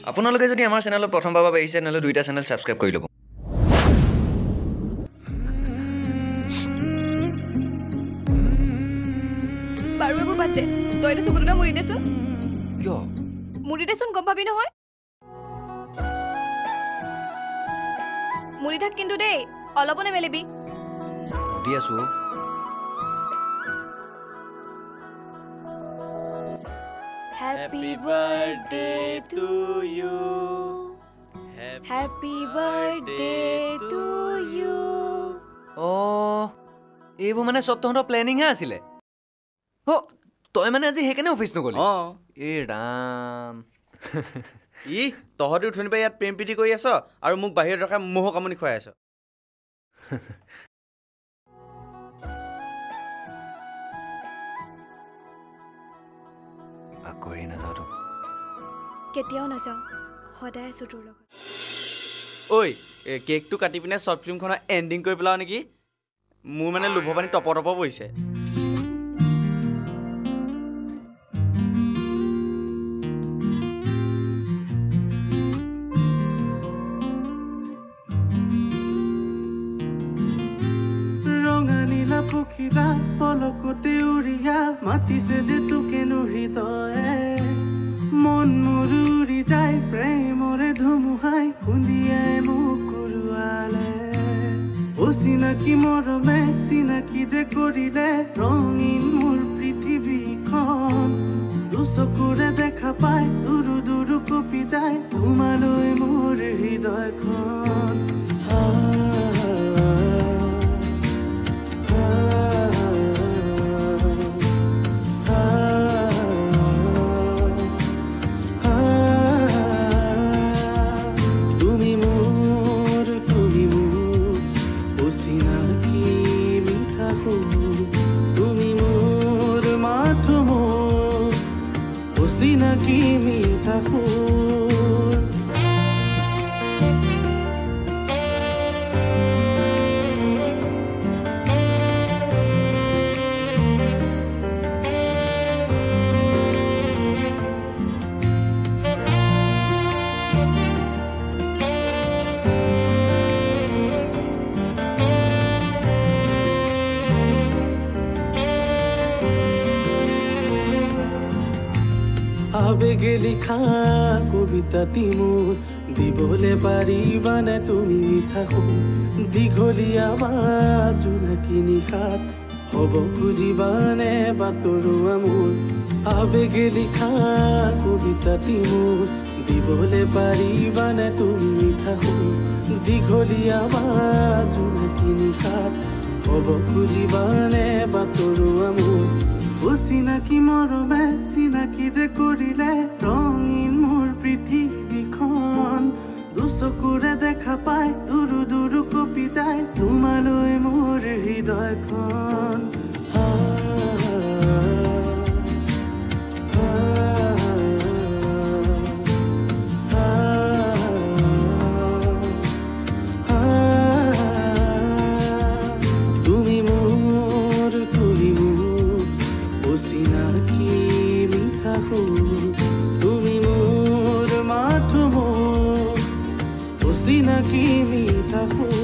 আপোনালোকে যদি আমাৰ চেনেলত প্ৰথমবাৰ আহিছে তেনেহ'লে দুইটা চেনেল ছাবস্ক্ৰাইব কৰি ল'ব বাৰু এইবোৰ বাদ দে তই এটা চকুটা মুৰি দেচোন কিয় মুৰি দেচোন গম পাবি নহয় মুৰি থাক কিন্তু দেই অলপো নেমেলিবি দি আছো Happy birthday to you Happy birthday to you এইবোৰ মানে সব তহঁতৰ প্লেনিংহে আছিলে তই মানে আজি সেইকাৰণে অফিচ নগলি এই ৰাম তহঁতি উঠনি পাই ইয়াত প্ৰেম প্ৰীতি কৰি আছ আৰু মোক বাহিৰত ৰখাই মোহ কামনি খুৱাই আছ কৰি নাযাওঁ কেতিয়াও নাযাওঁ সদায় আছো তোৰ লগত ঐ কেকটো কাটি পিনে শ্বৰ্ট ফিল্মখনৰ এণ্ডিং কৰি পেলাও নেকি মোৰ মানে লোভ পানী টপ টপ বহিছে ৰঙানীলা পখিলা পলকতে উৰিয়া মাতিছে যে তোকে হৃদয়ে মন মোৰ উৰি যায় প্ৰেমৰে ধুমুহাই খুন্দিয়াই মোক কুৰুৱালে অচিনাকি মৰমে চিনাকি যে কৰিলে ৰঙীন মোৰ পৃথিৱীখন দুচকুৰে দেখা পাই দুৰু দুৰু কপি যায় তোমালৈ মোৰ হৃদয়খন Sinaki mitahur আবেগে লিখা কবিতাটি মোৰ দিবলে পাৰিবানে তুমি মিঠা সুৰ দীঘলীয়া বা জোনাকী নিশাত হ'ব খুজিবানে বাতৰুৱা মোৰ আবেগে লিখা কবিতাটি মোৰ দিবলে পাৰিবানে তুমি মিঠা সুৰ দীঘলীয়া বা জোনাকী নিশাত হ'ব খুজিবানে বাতৰুৱা মোৰ অচিনাকি মৰমে চিনাকি যে কৰিলে ৰঙীন মোৰ পৃথিৱীখন দুচকুৰে দেখা পাই দুৰু দুৰু কপি যায় তোমালৈ মোৰ হৃদয়খন তুমি মোৰ মাথো মোৰ অচিনাকি মিঠা সুৰ